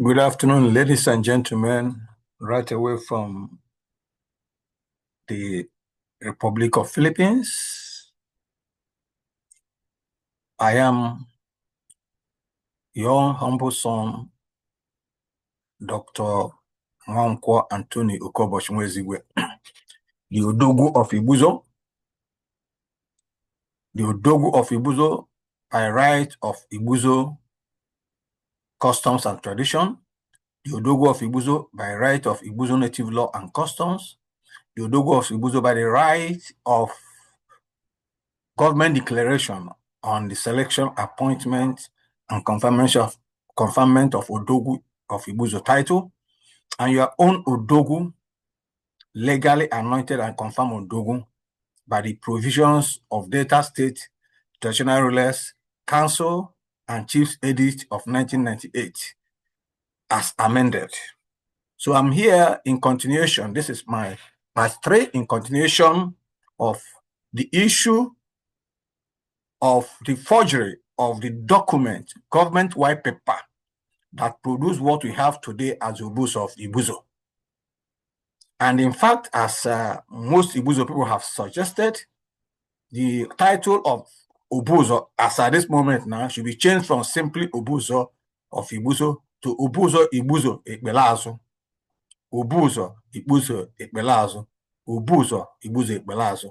Good afternoon, ladies and gentlemen, right away from the Republic of Philippines. I am your humble son, Dr. Nwankwo Anthony Okoboshimwezigwe, the Odogwu of IBUSA, the Odogwu of IBUSA by right of IBUSA Customs and Tradition, the Odogwu of IBUSA by right of IBUSA Native Law and Customs, the Odogwu of IBUSA by the right of Government Declaration on the selection, appointment, and conferment of Odogwu of IBUSA title, and your own Odogwu, legally anointed and confirmed Odogwu by the provisions of Delta State Traditional Rulers Council and Chiefs Edict of 1998 as amended. So I'm here in continuation. This is my part 3 in continuation of the issue of the forgery of the document, government white paper, that produced what we have today as OBUZOR of IBUSA. And in fact, as most IBUSA people have suggested, the title of OBUZOR, as at this moment now, should be changed from simply OBUZOR of IBUSA to OBUZOR IBUSA Ekbelazo. OBUZOR IBUSA Ekbelazo. OBUZOR IBUSA Ekbelazo.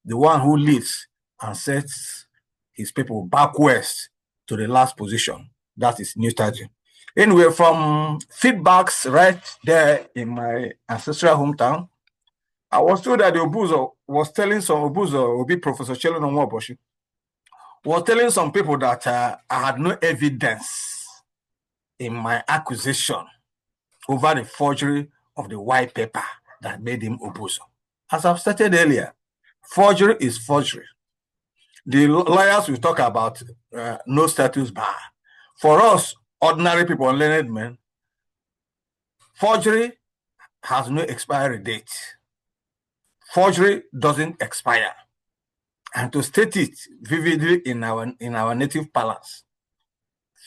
The one who leads and sets his people back west to the last position. That is new strategy. Anyway, from feedbacks right there in my ancestral hometown, I was told that the OBUZOR was telling some OBUZOR, OBI Professor NWOBOSHI, was telling some people that I had no evidence in my accusation over the forgery of the white paper that made him OBUZOR. As I've stated earlier, forgery is forgery. The lawyers will talk about no status bar. For us, ordinary people, unlearned men, forgery has no expiry date. Forgery doesn't expire. And to state it vividly in our native parlance,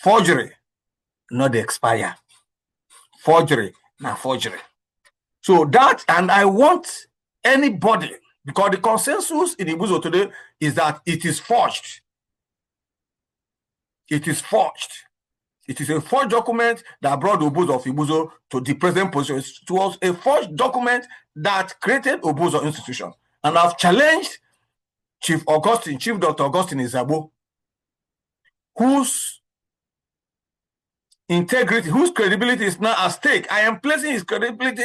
forgery, not the expire. Forgery, not forgery. So that, and I want anybody, because the consensus in IBUSA today is that it is forged. It is forged. It is a forged document that brought the OBUZOR of IBUSA to the present position. It was a forged document that created OBUZOR institution. And I've challenged Chief Dr. Augustine Izabo, whose integrity, whose credibility is now at stake. I am placing his credibility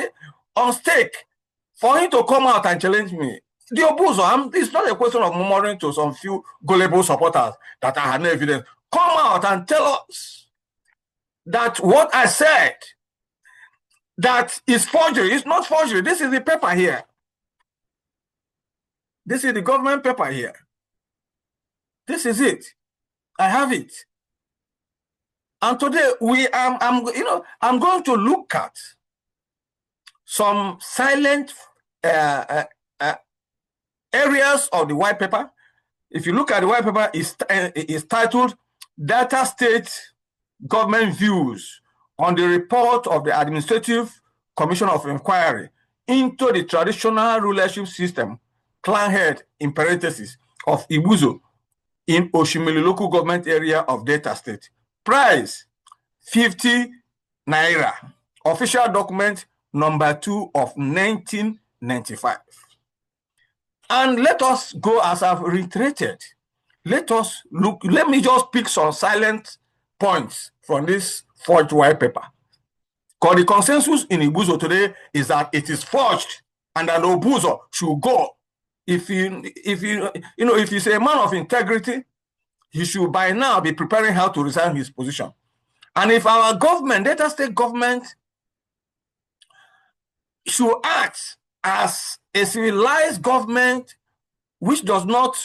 on stake for him to come out and challenge me. The OBUZOR, it's not a question of murmuring to some few gullible supporters that I had no evidence. Come out and tell us that what I said, that is forgery. It's not forgery. This is the paper here. This is the government paper here. This is it. I have it. And today I'm going to look at some silent areas of the white paper. If you look at the white paper, it's titled Delta State Government Views on the Report of the Administrative Commission of Inquiry into the Traditional Rulership System, Clan Head, in parentheses, of IBUSA in Oshimili Local Government Area of Delta State. Price, 50 Naira. Official document number 2 of 1995. And let us go, as I've reiterated, let us look, let me just pick some silent points from this forged white paper. Because the consensus in IBUSA today is that it is forged and that OBUZOR should go. If he's a man of integrity, he should by now be preparing how to resign his position. And if our government, Delta State government, should act as a civilized government which does not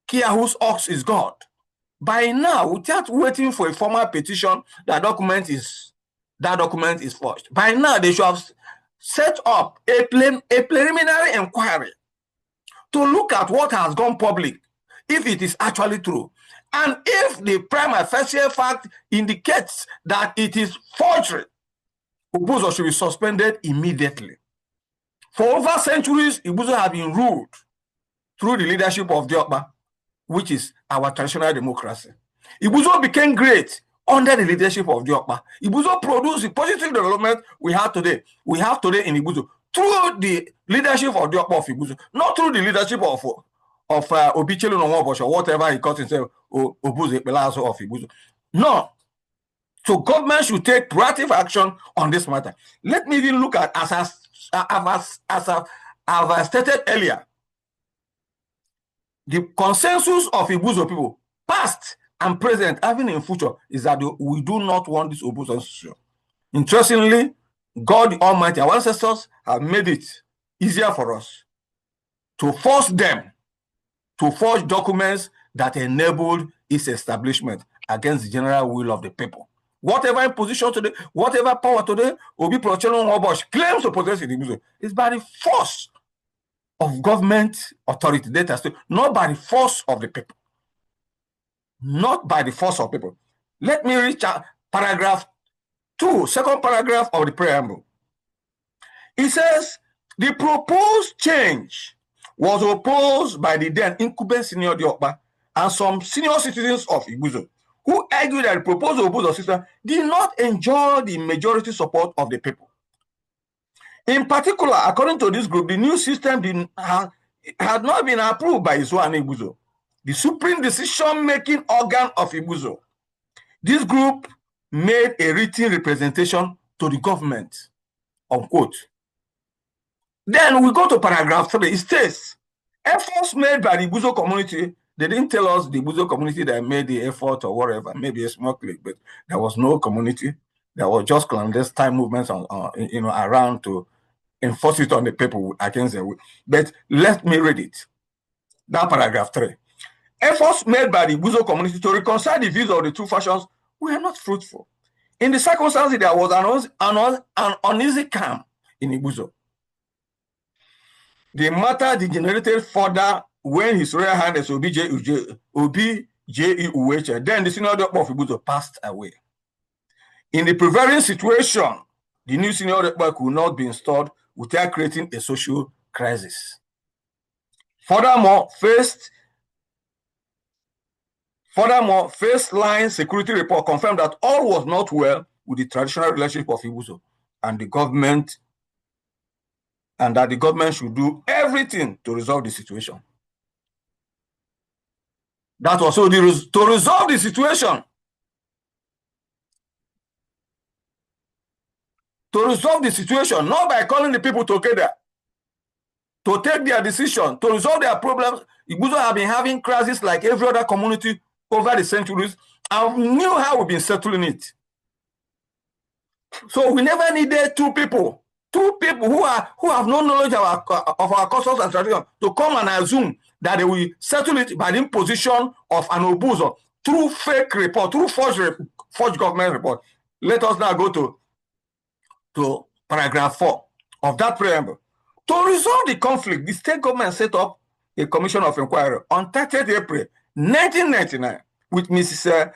care whose ox is God, by now, without waiting for a formal petition, that document is forged. By now, they should have set up a preliminary inquiry to look at what has gone public, if it is actually true. And if the prima facie fact indicates that it is forgery, OBUZOR should be suspended immediately. For over centuries, IBUSA have been ruled through the leadership of Diokpa, which is our traditional democracy. IBUSA became great under the leadership of Diokpa. IBUSA produced the positive development we have today. We have today in IBUSA through the leadership of Diokpa of IBUSA, not through the leadership of Obi NWOBOSHI or whatever he calls himself, OBUZOR of IBUSA. No. So government should take proactive action on this matter. Let me even look at, as I've stated earlier, the consensus of IBUSA people, past and present, even in future, is that we do not want this OBUZOR institution. Interestingly, God the Almighty, our ancestors, have made it easier for us to force them to forge documents that enabled its establishment against the general will of the people. Whatever position today, whatever power today, OBI PROF NWOBOSHI claims to possess in IBUSA is by the force of government authority, not by the force of the people. Not by the force of people. Let me read paragraph 2, second paragraph of the preamble. It says, the proposed change was opposed by the then incumbent senior Diokpa and some senior citizens of IBUSA, who argued that the proposed OBUZOR system did not enjoy the majority support of the people. In particular, according to this group, the new system had not been approved by ISWA and IBUSA, the supreme decision-making organ of IBUSA. This group made a written representation to the government, unquote. Then we go to paragraph 3. It states, efforts made by the IBUSA community. They didn't tell us the IBUSA community that made the effort or whatever, maybe a small clique, but there was no community. There was just clandestine movements around to enforce it on the people against them. But let me read it. That paragraph 3. Efforts made by the IBUSA community to reconcile the views of the two factions were not fruitful. In the circumstances, there was an uneasy calm in IBUSA. The matter degenerated further when His Royal Highness OBJ Uwecha, then the senior Diokpa of IBUSA, passed away. In the prevailing situation, the new senior Diokpa could not be installed without creating a social crisis. Furthermore, first-line security report confirmed that all was not well with the traditional relationship of IBUSA and the government, and that the government should do everything to resolve the situation. That was so to resolve the situation. To resolve the situation, not by calling the people together to take their decision, to resolve their problems. IBUSA have been having crises like every other community over the centuries, and we knew how we've been settling it. So we never needed two people who have no knowledge of our customs and tradition to come and assume that they will settle it by the imposition of an OBUZOR through fake report, through forged government report. Let us now go to paragraph 4 of that preamble. To resolve the conflict, the state government set up a commission of inquiry on 30th April 1999 with Mrs.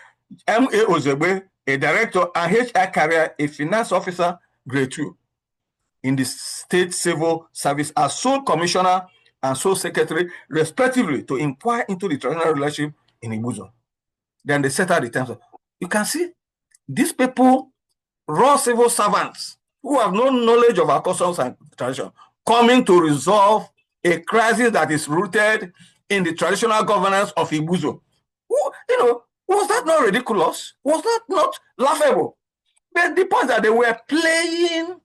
M.A. Ozegbe, a director, and H.I. Carrier, a finance officer, grade 2, in the State Civil Service as sole commissioner and sole secretary, respectively, to inquire into the traditional relationship in IBUSA. Then they set out the terms. You can see these people, raw civil servants, who have no knowledge of our customs and tradition, coming to resolve a crisis that is rooted in the traditional governance of IBUSA. Was that not ridiculous? Was that not laughable? But the point that they were playing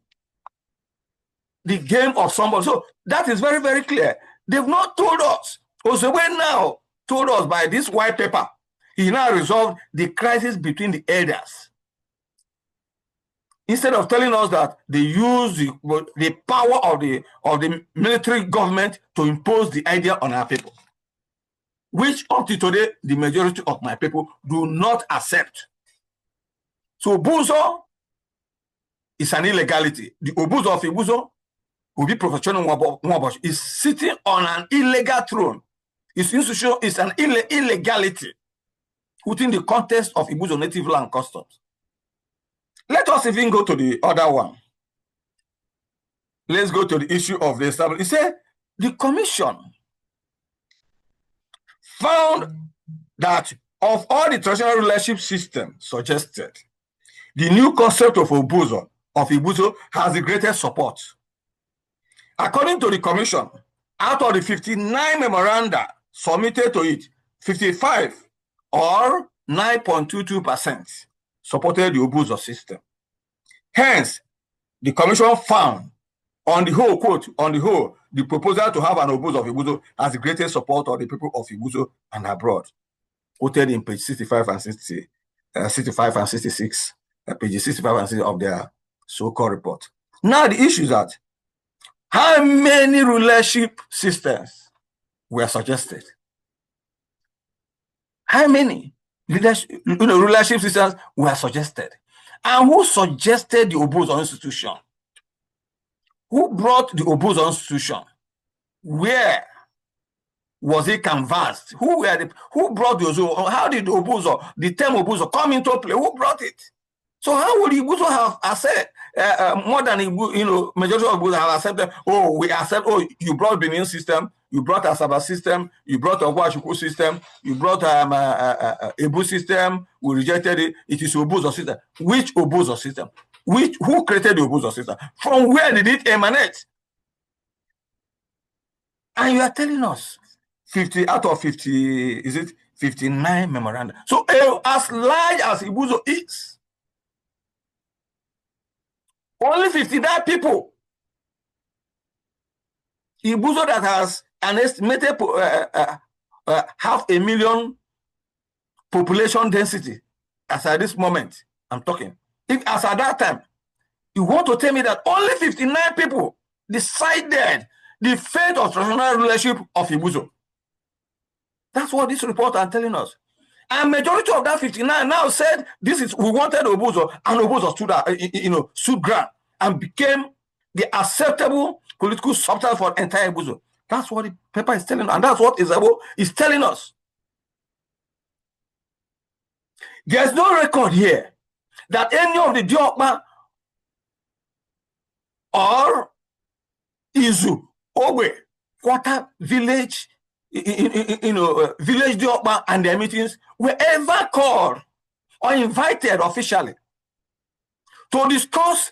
the game of somebody. So that is very, very clear. They've not told us. Ozegbe now told us by this white paper, he now resolved the crisis between the elders. Instead of telling us that they use the power of the military government to impose the idea on our people, which up to today, the majority of my people do not accept. So OBUZOR is an illegality. The OBUZOR of IBUSA, OBI PROF NWOBOSHI, is sitting on an illegal throne. Its institution is an illegality. within the context of IBUSO native law and customs. Let us even go to the other one. Let's go to the issue of the establishment. It said the commission found that of all the traditional rulership systems suggested, the new concept of IBUSO has the greatest support. According to the commission, out of the 59 memoranda submitted to it, 55 or 9.22% supported the OBUZOR system. Hence, the commission found, on the whole, quote, on the whole, the proposal to have an OBUZOR of IBUSO has the greatest support of the people of IBUSO and abroad. Quoted in page 65 and 66, pages 65 and 60 of their so-called report. Now, the issue is that how many rulership systems were suggested? How many rulership systems were suggested? And who suggested the OBUZOR institution? Who brought the OBUZOR institution? Where was it canvassed? Who brought the OBUZOR? How did the term OBUZOR come into play? Who brought it? So how would IBUSO have accepted more than majority of IBUSO have accepted? Oh, we accept. Oh, you brought Benin system, you brought Asaba system, you brought Ogwashuku system, you brought Ebu system. We rejected it. It is OBUZOR system. Which OBUZOR system? Who created the OBUZOR system? From where did it emanate? And you are telling us 50 out of 50, is it 59 memoranda? So as large as IBUSO is, only 59 people. IBUSO that has an estimated 500,000 population density, as at this moment I'm talking. If as at that time, you want to tell me that only 59 people decided the fate of traditional rulership of IBUSO. That's what this report are telling us. And majority of that 59 now said this is we wanted OBUZOR, and OBUZOR stood ground and became the acceptable political substance for entire IBUSO. That's what the paper is telling us, and that's what Isabo is telling us. There's no record here that any of the Diokma or Izu, Owe, Quarter Village, Village Diokma and their meetings were ever called or invited officially to discuss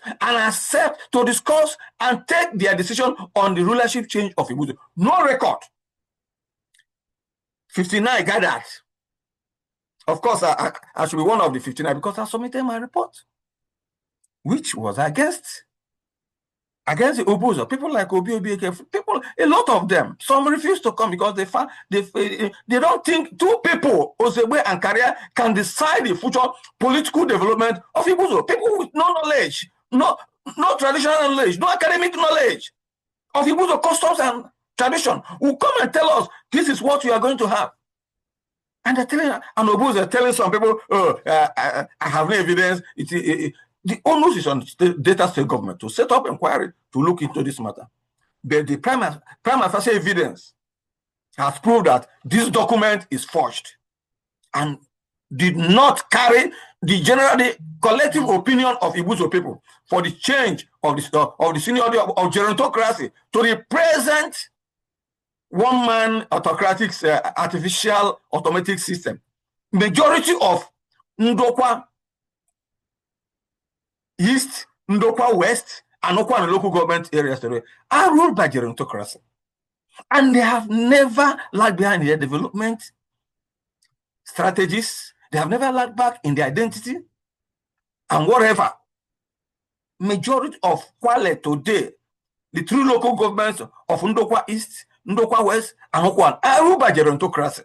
and take their decision on the rulership change of IBUSO. No record. 59 gathered. Of course, I should be one of the 59 because I submitted my report, which was against the OBUZOR. People like OBI, people, a lot of them, some refuse to come because they don't think two people, Osegbe and Karia, can decide the future political development of IBUZOR. People with no knowledge, no traditional knowledge, no academic knowledge of IBUZOR customs and tradition will come and tell us this is what we are going to have. And they're telling, and OBUZOR telling some people, I have no evidence. The onus is on the Delta State government to set up inquiry to look into this matter. But the prima facie evidence has proved that this document is forged and did not carry the collective opinion of IBUZO people for the change of the seniority of gerontocracy to the present one-man autocratic artificial automatic system. Majority of Ndokwa East, Ndokwa West, and Okwa and local government areas today are ruled by gerontocracy. And they have never lagged behind their development strategies. They have never lagged back in their identity and whatever. Majority of Kwale today, the three local governments of Ndokwa East, Ndokwa West, and Okwa are ruled by gerontocracy.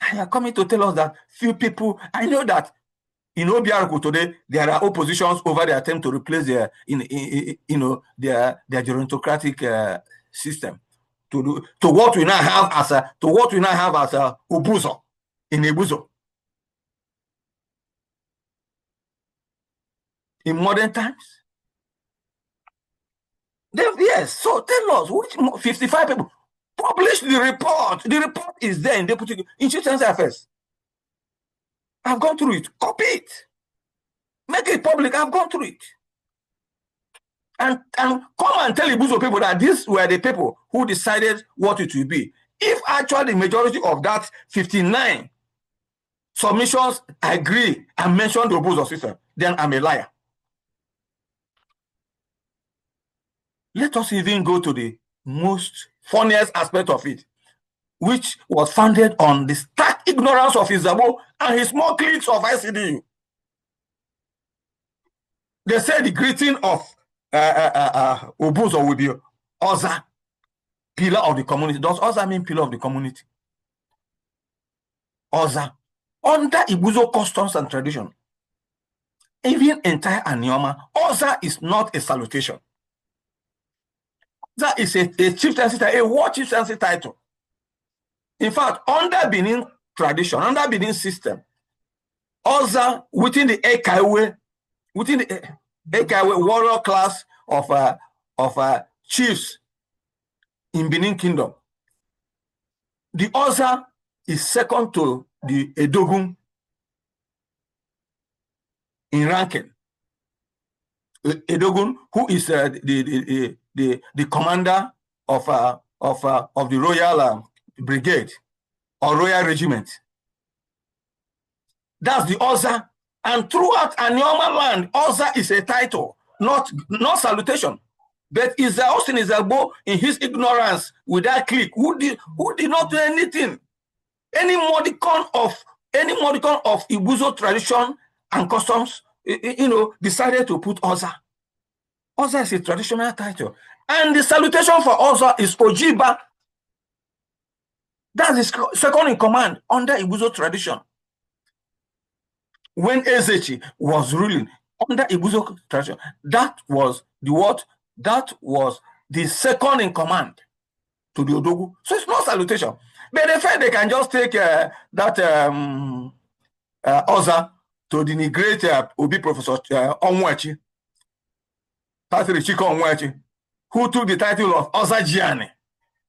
And you are coming to tell us that few people, I know that in OBRQ today, there are oppositions over the attempt to replace their gerontocratic system to what we now have as a OBUZOR in IBUZO. In modern times, yes. So tell us which 55 people. Publish the report. The report is there in Deputy in Chieftaincy Affairs. I've gone through it. Copy it. Make it public. I've gone through it. And come and tell IBUSO people that these were the people who decided what it will be. If actually the majority of that 59 submissions agree and mention the OBUZOR system, then I'm a liar. Let us even go to the most funniest aspect of it, which was founded on the stark ignorance of Izabo and his small cliques of ICDU. They said the greeting of OBUZOR will be OZA, pillar of the community. Does OZA mean pillar of the community? OZA. Under IBUSO customs and tradition, even entire Anioma, OZA is not a salutation. OZA is a chieftaincy title, a war chieftaincy title. In fact, under Benin tradition, under Benin system, OZA within the Ekaiwe, warrior class of chiefs in Benin Kingdom, the OZA is second to the Edogun in ranking. Edogun, who is the commander of the Royal Brigade or Royal Regiment. That's the OZA. And throughout Anioma land, OZA is a title, not salutation. But Austin Izabo, in his ignorance with that clique, who did not do anything. Any modicum of IBUSO tradition and customs, decided to put OZA. OZA is a traditional title. And the salutation for OZA is Ojiba. That's the second in command under IBUSO tradition. When Ezechi was ruling under IBUSO tradition, that was the what? That was the second in command to the Odogu. So it's not salutation. But they felt they can just take that OZA to denigrate OB Professor Onwechi, Patrick Chiko Onwechi, who took the title of Ozajiane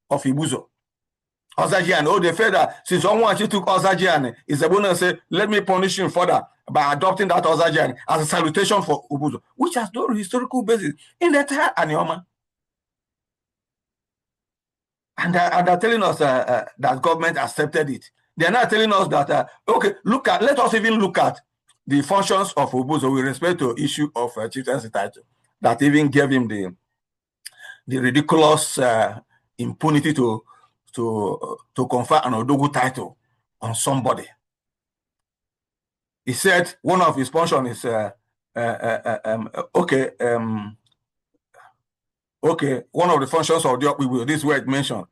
of IBUSO. Ozajiane, they felt that since Onwechi took Ozajiane, it's a bonus say, let me punish him further by adopting that Ozajiane as a salutation for IBUSO, which has no historical basis in the entire Anioma. And they're telling us that government accepted it. They're not telling us that, okay, let us even look at the functions of IBUSO with respect to issue of chieftaincy title, that even gave him the ridiculous impunity to confer an Odogu title on somebody. He said one of his functions is one of the functions of this word mentioned,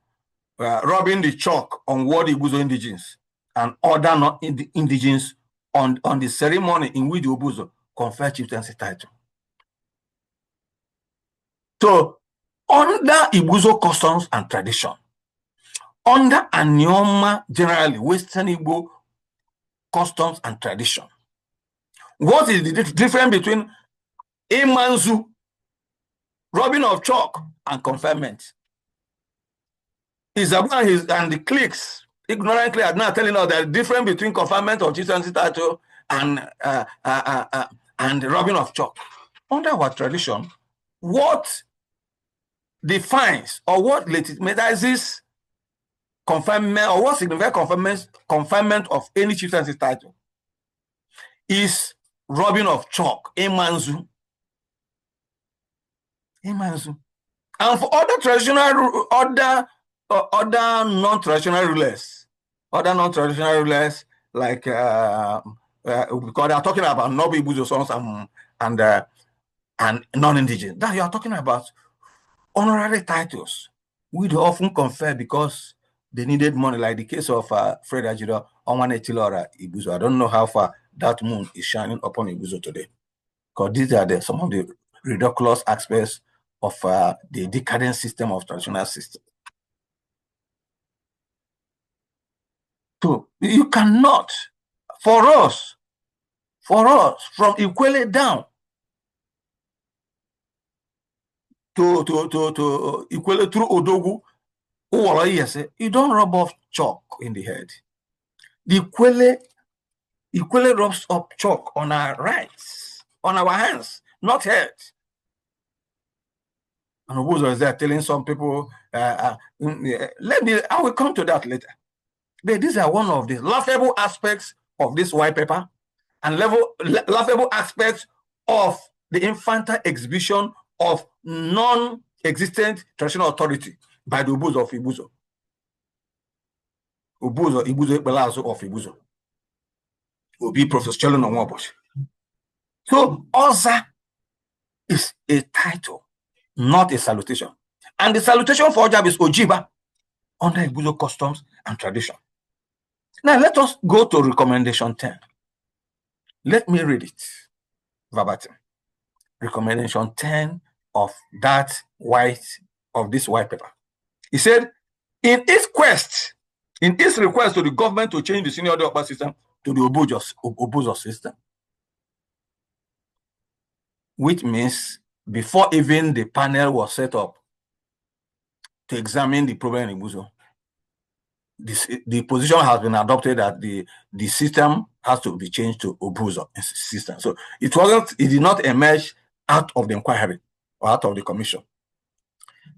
rubbing the chalk on what IBUSO indigenes and other non-indigenes on the ceremony in which the IBUSO confer chieftaincy title. So, under IBUSO customs and tradition, under Anioma generally, Western Igbo customs and tradition, what is the difference between Imanzu, rubbing of chalk, and conferment? Izabo and the cliques ignorantly are now telling us the difference between conferment of chieftaincy title and rubbing of chalk. Under our tradition, what defines or what legitimizes conferment or what signifies conferment of any chieftaincy title is rubbing of chalk, Imanzu. And for other traditional, other non-traditional rulers, like because they are talking about NWOBOSHI sons and non-indigenous. That you are talking about honorary titles, which they often confer because they needed money, like the case of Fred Ajido, Onwane Tilora, IBUSO. I don't know how far that moon is shining upon IBUSO today, because these are some of the ridiculous aspects of the decadent system of traditional system. So you cannot, for us, from Ikwele down to Ikwele through Odogu, Oh, yes, you don't rub off chalk in the head. The Ikwele rubs up chalk on our rights, on our hands, not head. And OBUZOR is there telling some people, I will come to that later. But these are one of the laughable aspects of this white paper and laughable aspects of the infantile exhibition of non-existent traditional authority by the OBUZOR of IBUSA. OBUZOR, IBUSA Ekpelazo of IBUSA. OBI Professor NWOBOSHI. So OZA is a title, not a salutation. And the salutation for OJAB is Ojiba under IBUSA customs and tradition. Now let us go to recommendation 10. Let me read it verbatim. Recommendation 10 of this white paper. He said, in its request to the government to change the senior OBI system to the OBUZOR system, which means before even the panel was set up to examine the problem in IBUSA, the position has been adopted that the system has to be changed to OBUZOR system. So it did not emerge out of the inquiry or out of the commission.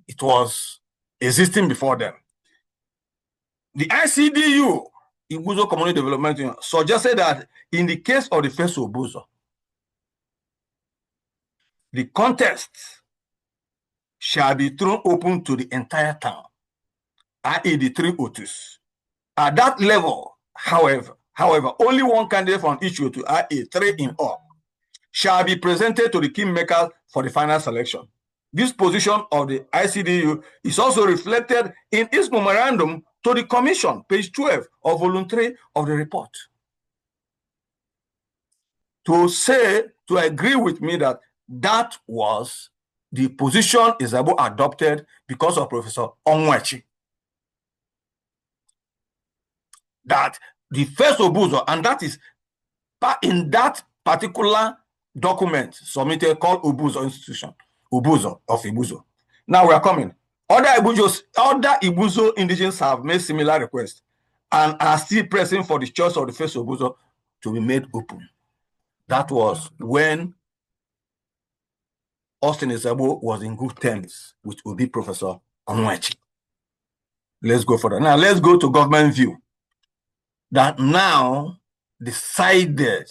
It was existing before then. The ICDU, IBUSA Community Development Union, suggested that in the case of the first OBUZOR, the contest shall be thrown open to the entire town, i.e. the 3 OTUs. At that level, however, only one candidate from each OTU, i.e. 3 in all, shall be presented to the kingmakers for the final selection. This position of the ICDU is also reflected in its memorandum to the commission, page 12 of volume 3 of the report. To agree with me that was the position Isabo adopted because of Professor Onwechi. That the first OBUZOR, and that is in that particular document submitted called OBUZOR institution, OBUZOR of IBUSA. Now we are coming. Other IBUSA indigenes have made similar requests and are still pressing for the choice of the first OBUZOR to be made open. That was when Austin Isabo was in good terms with OB Professor Onwechi. Let's go further. Now let's go to government view. That now decided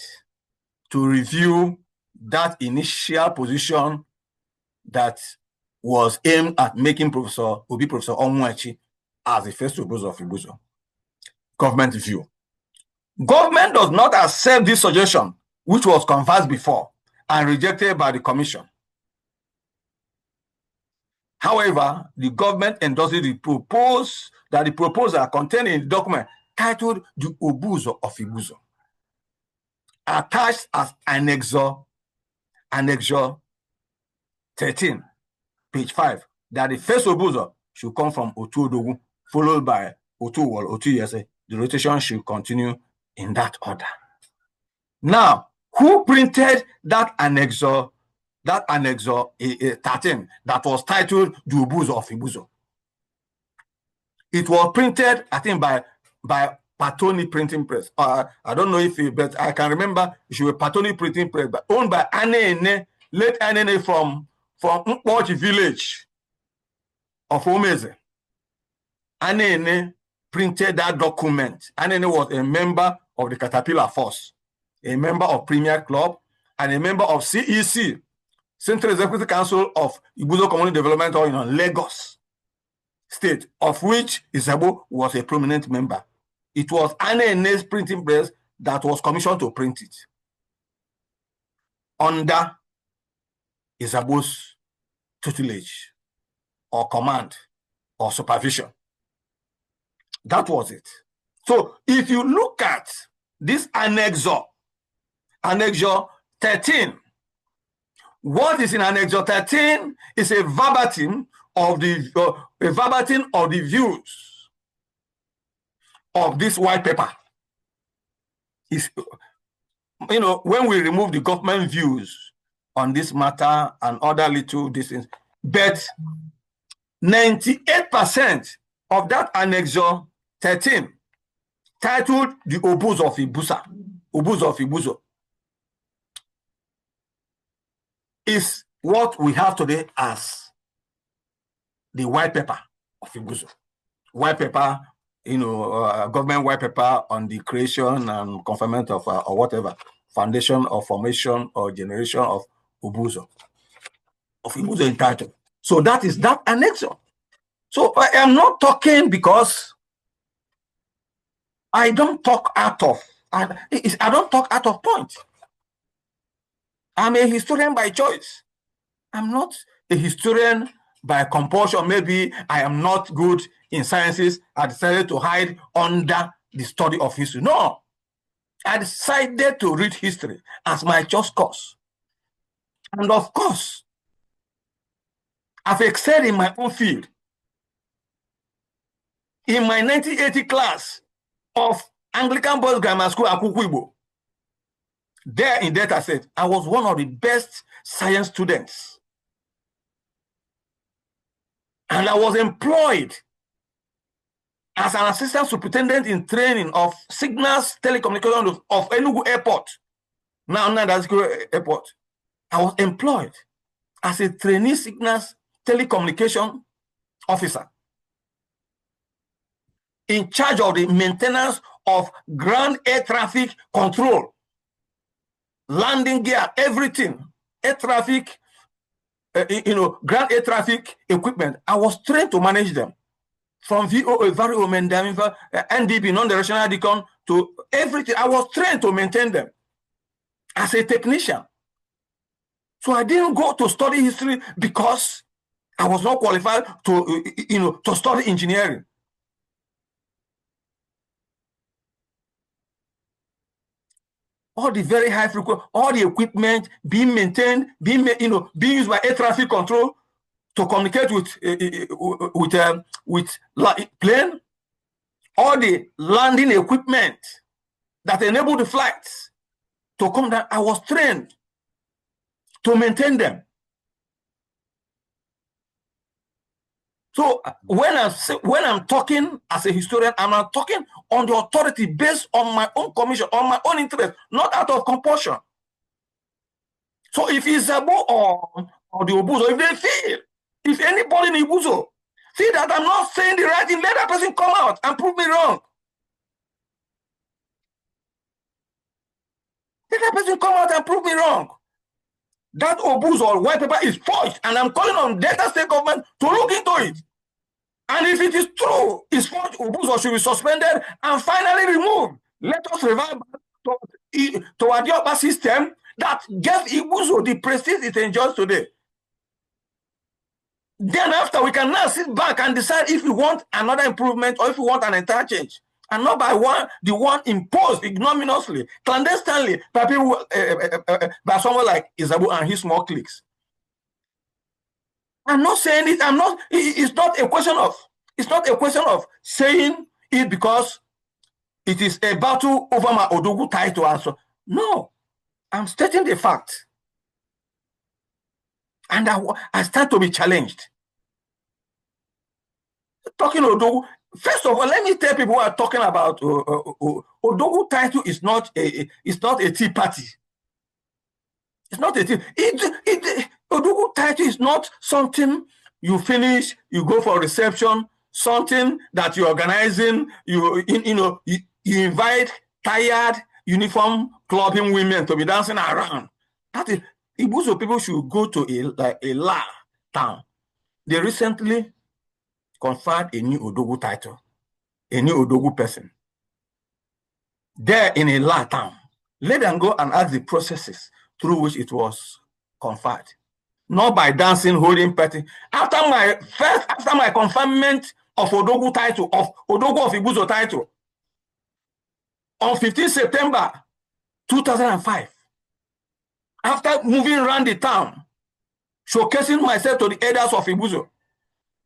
to review that initial position that was aimed at making OB Professor Onwechi as the first OBUZOR of IBUSA. Government view. Government does not accept this suggestion, which was conversed before and rejected by the commission. However, the government endorses the proposal contained in the document titled the OBUZOR of IBUSA, attached as Annexure 13, page 5, that the first OBUZOR should come from Otu Odogu, followed by Otu Wol, Otu Yese. The rotation should continue in that order. Now, who printed that Annexure 13 that was titled the OBUZOR of IBUSA? It was printed, I think, by Patoni Printing Press. I don't know if but I can remember it was Patoni Printing Press, but owned by Anene, late Anene from Mpochi village of Omeze. Anene printed that document. Anene was a member of the Caterpillar Force, a member of Premier Club, and a member of CEC, Central Executive Council of IBUSA Community Development in Lagos State, of which Isabo was a prominent member. It was Anene's printing press that was commissioned to print it under Isabo's tutelage or command or supervision. That was it. So if you look at this Annexure 13, what is in Annexure 13 is a verbatim of the views of this white paper. Is, when we remove the government views on this matter and other little distance, but 98% of that Annexure 13, titled the OBUZOR of IBUSA, OBUZOR of IBUZO, is what we have today as the white paper of IBUZO. White paper, government white paper on the creation and confinement of or whatever, foundation or formation or generation of OBUZOR, of IBUZO in title. So that is that annexure. So I am not talking because I don't talk out of, I don't talk out of point. I'm a historian by choice. I'm not a historian by compulsion. Maybe I am not good in sciences. I decided to hide under the study of history. No, I decided to read history as my just course. And of course, I've excelled in my own field. In my 1980 class of Anglican Boys Grammar School at Kukuibo, there in data set, I was one of the best science students. And I was employed as an assistant superintendent in training of signals telecommunication of Enugu Airport, now that's Airport. I was employed as a trainee signals telecommunication officer in charge of the maintenance of ground air traffic control, landing gear, everything, air traffic, ground air traffic equipment. I was trained to manage them. From VOA, NDB, non-directional decon, to everything. I was trained to maintain them as a technician. So I didn't go to study history because I was not qualified to, to study engineering. All the very high frequency, all the equipment being maintained, being used by air traffic control to communicate with plane, all the landing equipment that enable the flights to come down. I was trained to maintain them. So when I'm talking as a historian, I'm not talking on the authority based on my own commission, on my own interest, not out of compulsion. So if Isabo or the OBUZOR, if they feel, if anybody in IBUSA see that I'm not saying the right thing, let that person come out and prove me wrong. Let that person come out and prove me wrong. That OBUZOR white paper is forged, and I'm calling on Delta State government to look into it. And if it is true, it's forged, OBUZOR should be suspended and finally removed. Let us revert to a Dioba system that gave IBUSA the prestige it enjoys today. Then after, we can now sit back and decide if we want another improvement or if we want an entire change. And not by the one imposed ignominiously, clandestinely by people, by someone like Isabo and his small cliques. I'm not saying it. It's not a question of saying it because it is a battle over my Odogu title and so. No, I'm stating the fact. And I start to be challenged. Talking Odogu, first of all, let me tell people who are talking about Odogu title is not a tea party. It's not a tea. Odogu title is not something you finish, you go for reception, something that you're organizing, you invite tired uniform clubbing women to be dancing around. That is, IBUSA people should go to a La town. They recently conferred a new Odogu title, a new Odogu person. There in a La town. Let them go and ask the processes through which it was conferred. Not by dancing, holding party. After my conferment of Odogu title, of Odogu of IBUSA title, on 15 September 2005, after moving around the town, showcasing myself to the elders of IBUSA,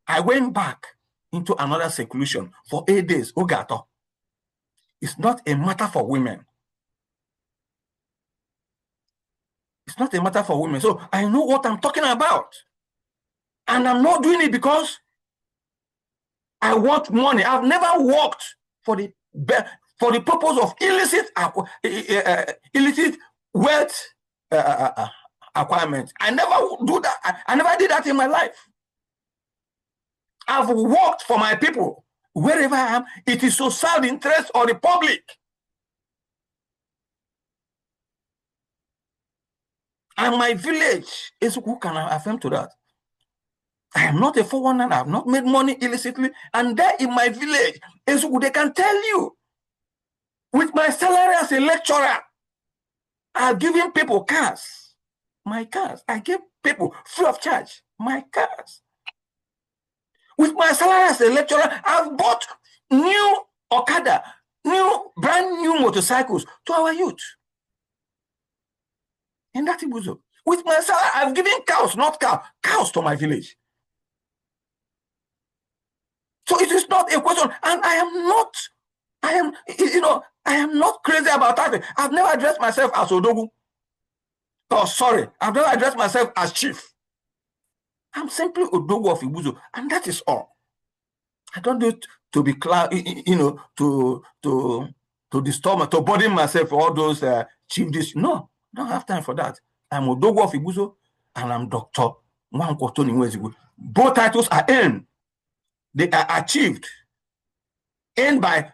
I went back into another seclusion for 8 days. Ogato. It's not a matter for women. It's not a matter for women. So I know what I'm talking about. And I'm not doing it because I want money. I've never worked for the purpose of illicit wealth acquirement. I never do that. I never did that in my life. I've worked for my people. Wherever I am, it is to serve the interest of the public. And my village is who can affirm to that. I am not a 419. I have not made money illicitly. And there in my village is who they can tell you. With my salary as a lecturer, I've given people cars. My cars. I give people free of charge. My cars. With my salary as a lecturer, I've bought new Okada, brand new motorcycles to our youth. And that's IBUSA. With my salary, I've given cows, not cows to my village. So it is not a question, and I am not crazy about that. I've never addressed myself as Odogu. Oh, sorry, I've never addressed myself as chief. I'm simply Odogu of IBUSA, and that is all. I don't do it to be to disturb me, to burden myself for all those chief dish. No, I don't have time for that. I'm Odogu of IBUSA, and I'm Dr. Nwankwo Tony Nwezigu. Both titles are earned. They are achieved. Earned by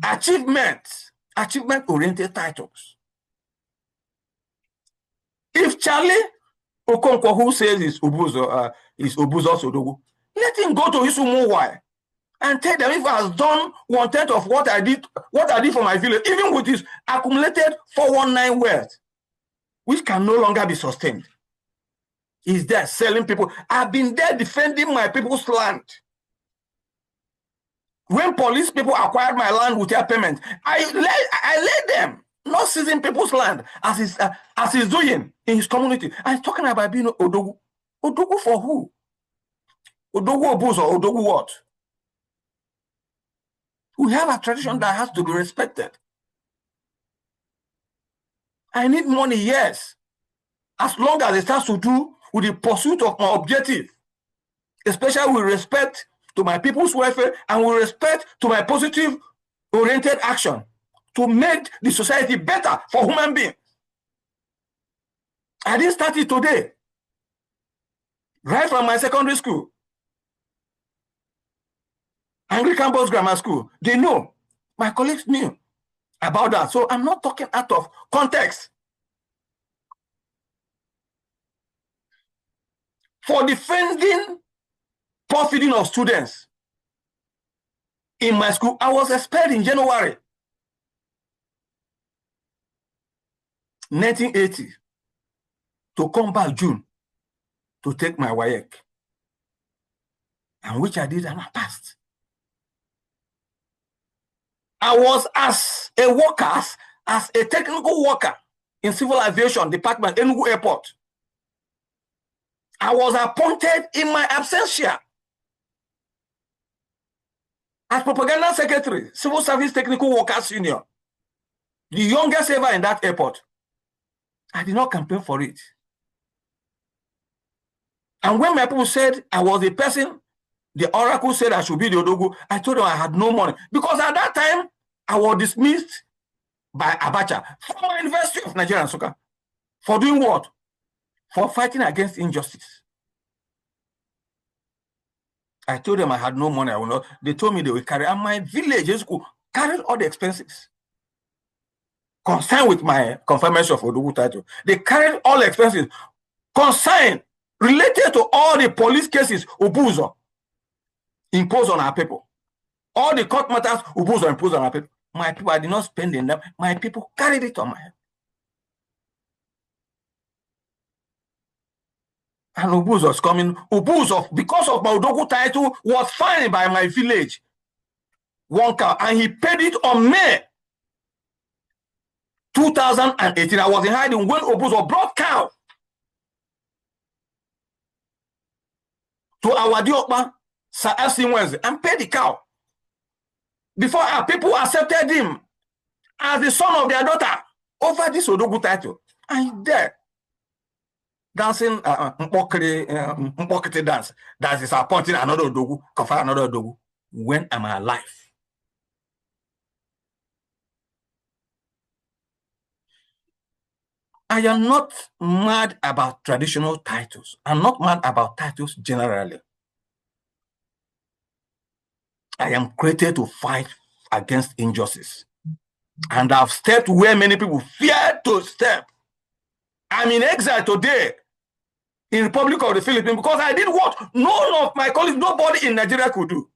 achievement-oriented titles. If Charlie Okonkwo, who says is OBUZOR, is OBUZOR Odogu, let him go to his Umuwai and tell them if I has done 1/10 of what I did for my village, even with his accumulated 419 wealth, which can no longer be sustained. He's there selling people. I've been there defending my people's land. When police people acquired my land without payment, I led them, not seizing people's land as he's doing in his community. I'm talking about being Odogu. Odogu for who? Odogu OBUZOR, Odogu what? We have a tradition that has to be respected. I need money, yes. As long as it has to do with the pursuit of my objective, especially with respect to my people's welfare and with respect to my positive-oriented action to make the society better for human beings. I didn't start it today. Right from my secondary school, Anglican Boys Grammar School, they know. My colleagues knew about that. So I'm not talking out of context. For defending poor feeding of students in my school, I was expelled in January 1980 to come back June to take my WAEC, and which I did and I passed. I was as a worker, as a technical worker in civil aviation department, Enugu Airport. I was appointed in my absentia as propaganda secretary, civil service technical workers union, the youngest ever in that airport. I did not campaign for it. And when my people said I was the person, the oracle said I should be the Odogu, I told them I had no money. Because at that time, I was dismissed by Abacha from my University of Nigeria and Nsukka. For doing what? For fighting against injustice. I told them I had no money. I will not. They told me they will carry, and my village school carried all the expenses concerned with my confirmation of Odogu title. They carried all the expenses concerned related to all the police cases OBUZOR imposed on our people. All the court matters OBUZOR imposed on our people. My people, I did not spend in them. My people carried it on my head. And OBUZOR is coming. OBUZOR, because of my Odogu title, was fined by my village 1 cow, and he paid it on May 2018. I was in hiding when OBUZOR brought cow to our Diokpa, Sir FC Wednesday, and paid the cow. Before our people accepted him as the son of their daughter over this Odogu title. And there, dancing mpokiri dance that is appointing another Odogu, confer another Odogu, when am I alive? I am not mad about traditional titles. I'm not mad about titles generally. I am created to fight against injustice. And I've stepped where many people fear to step. I'm in exile today in the Republic of the Philippines because I did what none of my colleagues, nobody in Nigeria could do.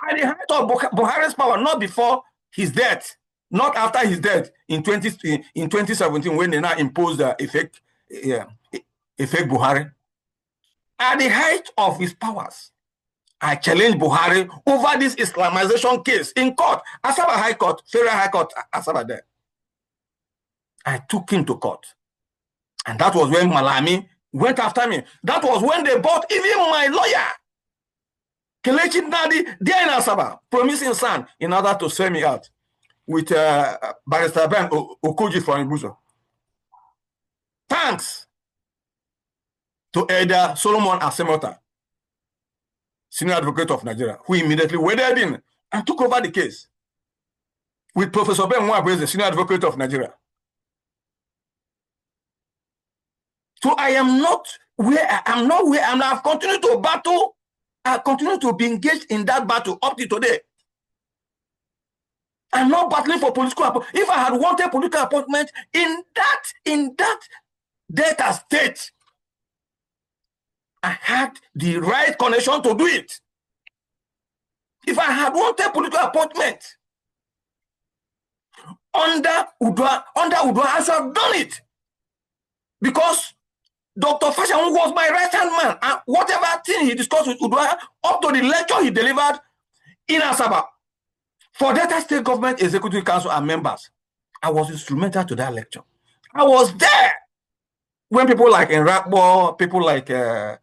At the height of Buhari's power, not before his death, not after his death in 2017 when they now imposed the effect Buhari. At the height of his powers, I challenged Buhari over this Islamization case in court, Asaba High Court, Federal High Court, Asaba there. I took him to court. And that was when Malami went after me. That was when they bought even my lawyer, Kelechi Nadi, there in Asaba, promising son in order to sell me out with Barrister Ben Okoji from IBUSA. Thanks to Elder Solomon Asemota, Senior Advocate of Nigeria, who immediately waded in and took over the case with Professor Ben Nwabwe, the Senior Advocate of Nigeria. So I am not where I am, not where I am. I've continued to battle. I continue to be engaged in that battle up to today. I'm not battling for political appointment. If I had wanted political appointment in that data state, I had the right connection to do it. If I had wanted political appointment under Udwa, I should have done it. Because Dr. Fashamu was my right-hand man. And whatever thing he discussed with Udwa, up to the lecture he delivered in Asaba, for Delta State Government Executive Council and members, I was instrumental to that lecture. I was there when people like Enrakbo, people like Fred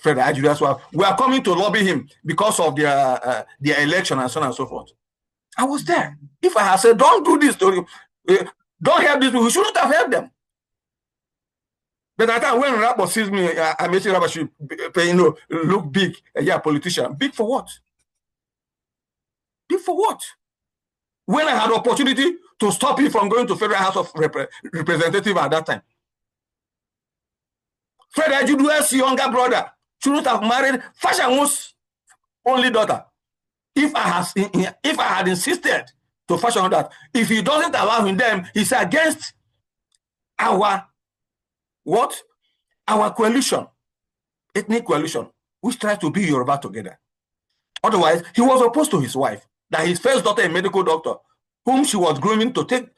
Ajudas were coming to lobby him because of their election and so on and so forth. I was there. If I had said, don't do this, don't help these people, we shouldn't have helped them. But at that time when Enrakbo sees me, I made sure Enrakbo should look big, politician. Big for what? Big for what? When I had opportunity to stop him from going to Federal House of Representatives at that time. Fred Ajudu's younger brother shouldn't have married Fashamu's only daughter. If I had insisted to Fashamu that if he doesn't allow him, then he's against our what? Our coalition, ethnic coalition, which tries to be Yoruba together. Otherwise, he was opposed to his wife, that his first daughter, a medical doctor, whom she was grooming to take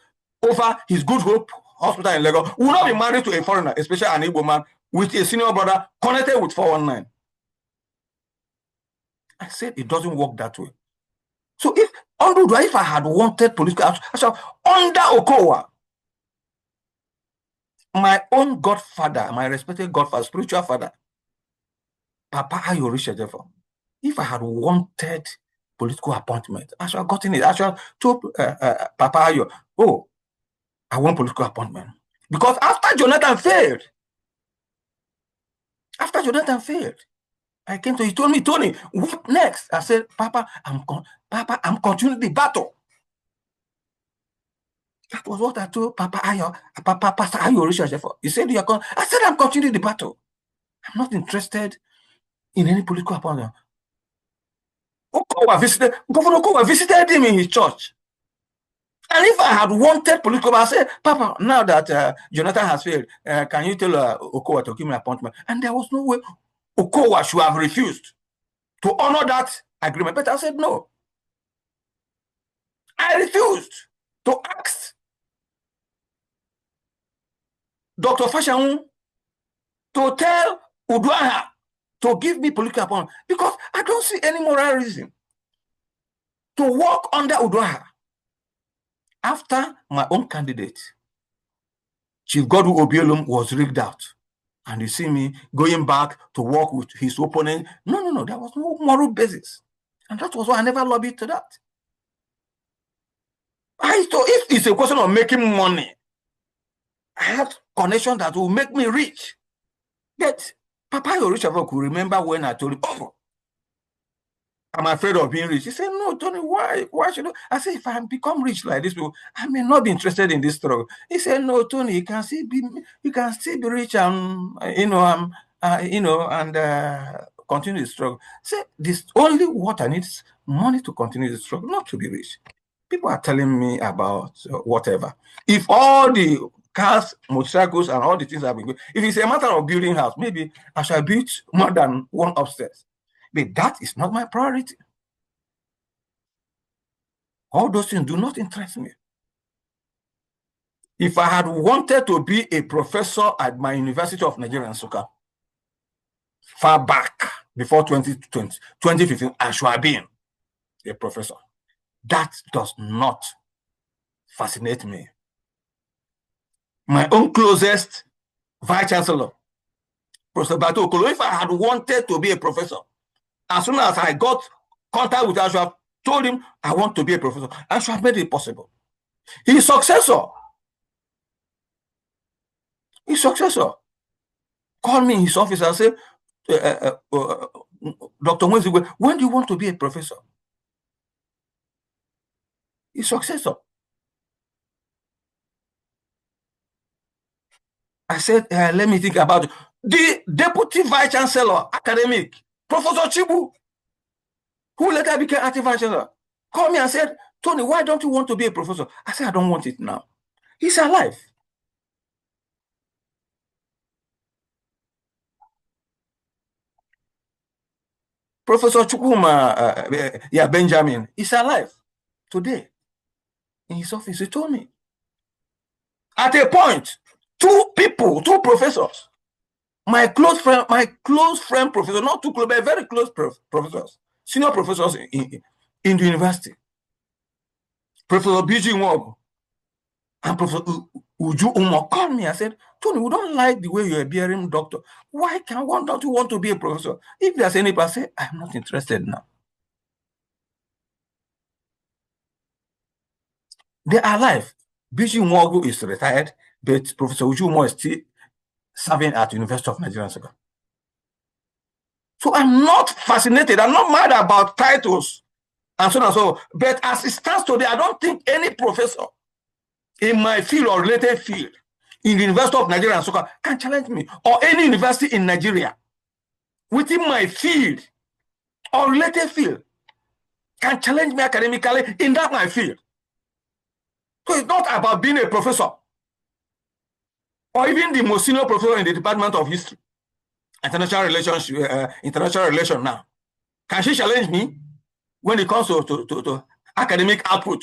over his Good Hope Hospital in Lagos, will not be married to a foreigner, especially an Igbo man, with a senior brother connected with 419. I said it doesn't work that way. So if I had wanted political action under Okowa, my own godfather, my respected godfather, spiritual father, Papa Ayo Richard, if I had wanted political appointment, I should have gotten it. I should have told Papa Ayo, oh, I want political appointment. Because after Jonathan failed, I came to him, he told me, Tony, what next? I said, Papa, I'm continuing the battle. That was what I told Pastor Ayo Richard. He said, I said, I'm continuing the battle. I'm not interested in any political appointment. Governor Okowa visited him in his church. And if I had wanted political, I said, Papa, now that Jonathan has failed, can you tell Okowa to give me an appointment? And there was no way Okowa should have refused to honor that agreement. But I said, no. I refused to ask Dr. Fashamu to tell Udwaha to give me political appointment because I don't see any moral reason to work under Udwaha after my own candidate, Chief Godwin Obiolum, was rigged out. And you see me going back to work with his opponent. No, there was no moral basis. And that was why I never lobbied to that. I thought if it's a question of making money, I have connection that will make me rich. But Papa Yorushavo could remember when I told him, oh, I'm afraid of being rich. He said, no, Tony, why should I said, if I become rich like this, I may not be interested in this struggle. He said, no, Tony, you can still be rich and, continue the struggle. Say, this only what I need is money to continue the struggle, not to be rich. People are telling me about whatever. If all the cars, motorcycles, and all the things have been good, if it's a matter of building house, maybe I shall build more than one upstairs. But that is not my priority. All those things do not interest me. If I had wanted to be a professor at my University of Nigeria and Nsukka, far back before 2015, I should have been a professor. That does not fascinate me. My own closest vice chancellor, Professor Bato Okolo, if I had wanted to be a professor, as soon as I got contact with him, I should have told him I want to be a professor. I should have made it possible. His successor called me in his office and said, Dr. Mwezigwe, when do you want to be a professor? His successor. I said, let me think about it. The deputy vice chancellor, academic, Professor Chibu, who later became active vice chancellor, called me and said, Tony, why don't you want to be a professor? I said, I don't want it now. He's alive. Professor Chukwuma, Benjamin, is alive today in his office. He told me. At a point, two professors, my close friend professor, not too close, but very close professors, senior professors in the university, Professor B.G. Nwog and Professor Uju Umo called me and said, Tony, we don't like the way you're bearing doctor. Why don't you want to be a professor? If there's any person, I'm not interested now. They are alive. B.G. Nwog is retired, but Professor Uju Umo is still serving at University of Nigeria. So I'm not fascinated. I'm not mad about titles and so on and so on. But as it stands today, I don't think any professor in my field or related field in the University of Nigeria and Nsukka can challenge me, or any university in Nigeria within my field or related field can challenge me academically in that my field. So it's not about being a professor or even the most senior professor in the Department of History, international relations now. Can she challenge me when it comes to academic output?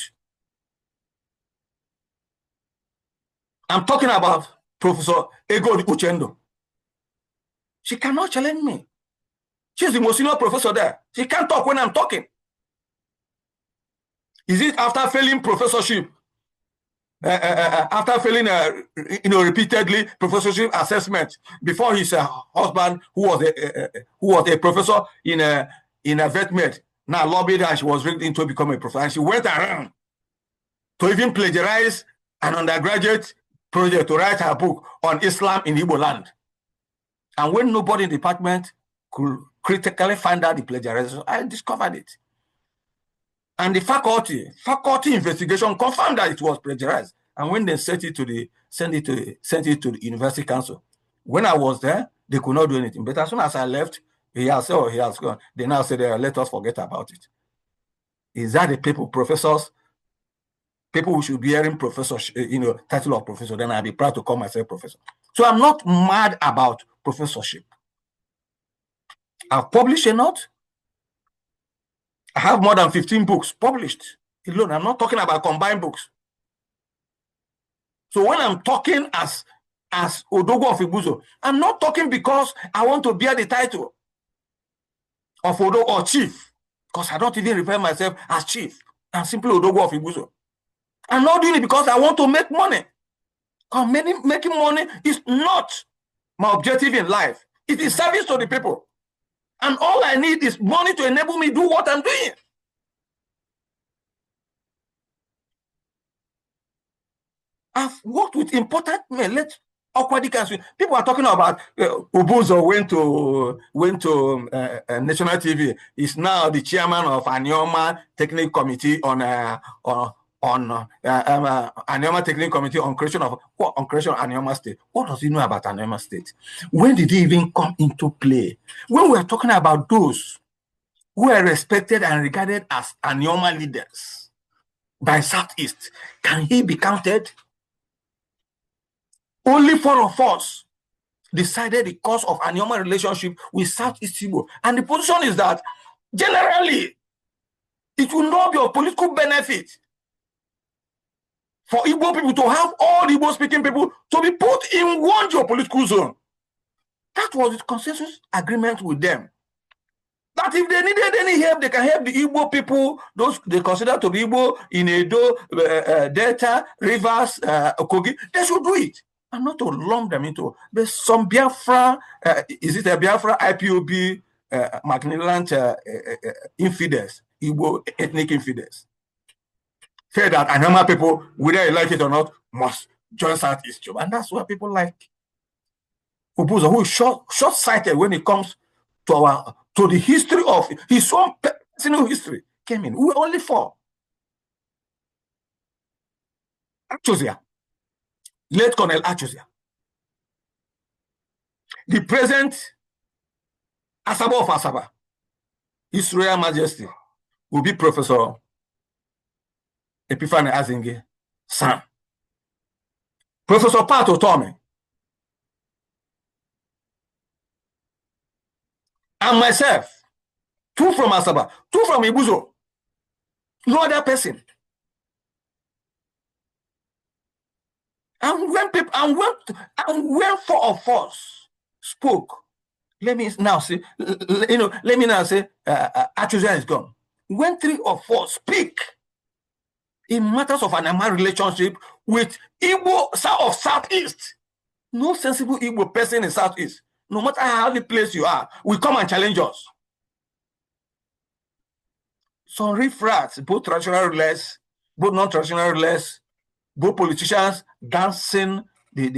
I'm talking about Professor Ego Uchendo. She cannot challenge me. She's the most senior professor there. She can't talk when I'm talking. Is it after failing professorship? After failing, repeatedly professorship assessment before his husband, who was a professor in a vet med, now lobbied and she was rigged into become a professor. And she went around to even plagiarize an undergraduate project to write her book on Islam in Igbo land. And when nobody in the department could critically find out the plagiarization, I discovered it. And the faculty investigation confirmed that it was plagiarized. And when they sent it to the University Council, when I was there, they could not do anything. But as soon as I left, he has gone. They now said, let us forget about it. Is that the professors, people who should be hearing professor, title of professor, then I'll be proud to call myself professor. So I'm not mad about professorship. I've published a note. I have more than 15 books published alone. I'm not talking about combined books. So when I'm talking as Odogo of IBUSO, I'm not talking because I want to bear the title of Odo or chief, because I don't even refer myself as chief. I'm simply Odogo of IBUSO. I'm not doing it because I want to make money. Because making money is not my objective in life. It is service to the people. And all I need is money to enable me to do what I'm doing. I've worked with important men. People are talking about OBUZOR went to national TV. He's now the chairman of Anioma Technical Committee on Anioma Technical Committee on creation of Anioma State. What does he know about Anioma State? When did he even come into play? When we are talking about those who are respected and regarded as Anioma leaders by Southeast, can he be counted? Only 4 of us decided the course of Anioma relationship with Southeast Igbo. And the position is that generally it will not be of political benefit for Igbo people to have all the Igbo speaking people to be put in one geopolitical zone. That was the consensus agreement with them. That if they needed any help, they can help the Igbo people, those they consider to be Igbo in Edo, Delta, Rivers, Kogi, they should do it. And not to lump them into. There's some Biafra, is it a Biafra IPOB, Macmillan infidels, Igbo ethnic infidels, say that Anioma people, whether you like it or not, must join Southeast Job. And that's what people like. OBUZOR, who is short-sighted when it comes to the history of his own personal history, came in. We were only 4. Achozia, late Colonel Achozia, the present Asaba of Asaba, His Royal Majesty, will be Professor Epiphany Azinge, son. Professor Pato Tome, and myself, 2 from Asaba, 2 from IBUSA, no other person. And when 4 of us spoke, let me now say, Achozia is gone. When 3 of us speak in matters of Anioma relationship with Igbo of Southeast, no sensible Igbo person in Southeast, no matter how the place you are, will come and challenge us. Some riffraffs, both traditional rulers, both non-traditional rulers, both politicians dancing the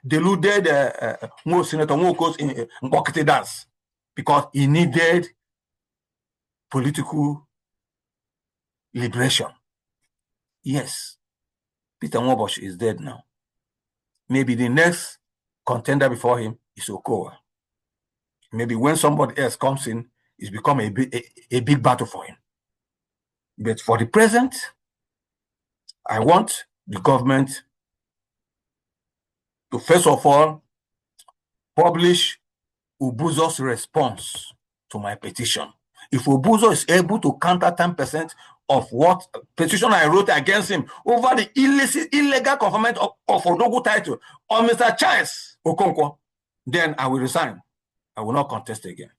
deluded Senator Nwoko's in Mbokite dance because he needed political liberation. Yes, Peter NWOBOSHI is dead now. Maybe the next contender before him is Okowa. Maybe when somebody else comes in, it's become a big battle for him. But for the present, I want the government to first of all publish OBUZOR's response to my petition. If OBUZOR is able to counter 10% of what petition I wrote against him over the illegal conferment of Odogu title on Mr. Charles Okonkwo, then I will resign. I will not contest again.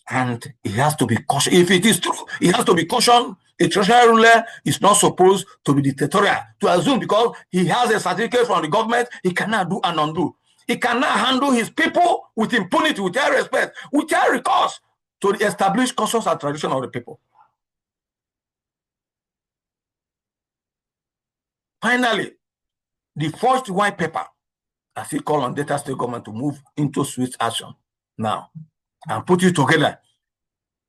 And he has to be cautioned. If it is true, he has to be cautioned. A treasury ruler is not supposed to be dictatorial, to assume because he has a certificate from the government, he cannot do and undo. He cannot handle his people with impunity, without respect, without recourse to the established customs and tradition of the people. Finally, the first white paper, as he called on Delta State government to move into swift action now and put it together.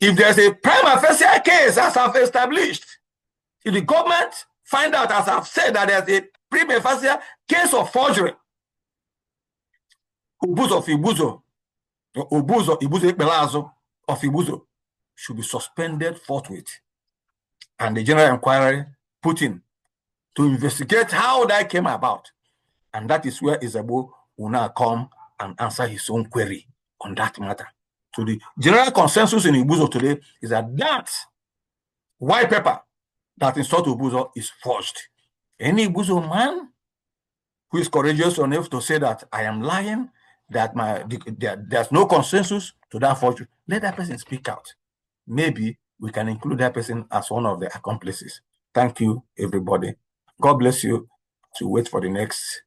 If there's a prima facie case, as I've established, if the government find out, as I've said, that there's a prima facie case of forgery, OBUZOR of IBUSA should be suspended forthwith, and the general inquiry put in to investigate how that came about. And that is where Isabo will now come and answer his own query on that matter. So the general consensus in IBUSA today is that that white paper that installed OBUZOR is forged. Any IBUSA man who is courageous enough to say that I am lying, that there's no consensus to that forgery, let that person speak out. Maybe we can include that person as one of the accomplices. Thank you, everybody. God bless you. To wait for the next.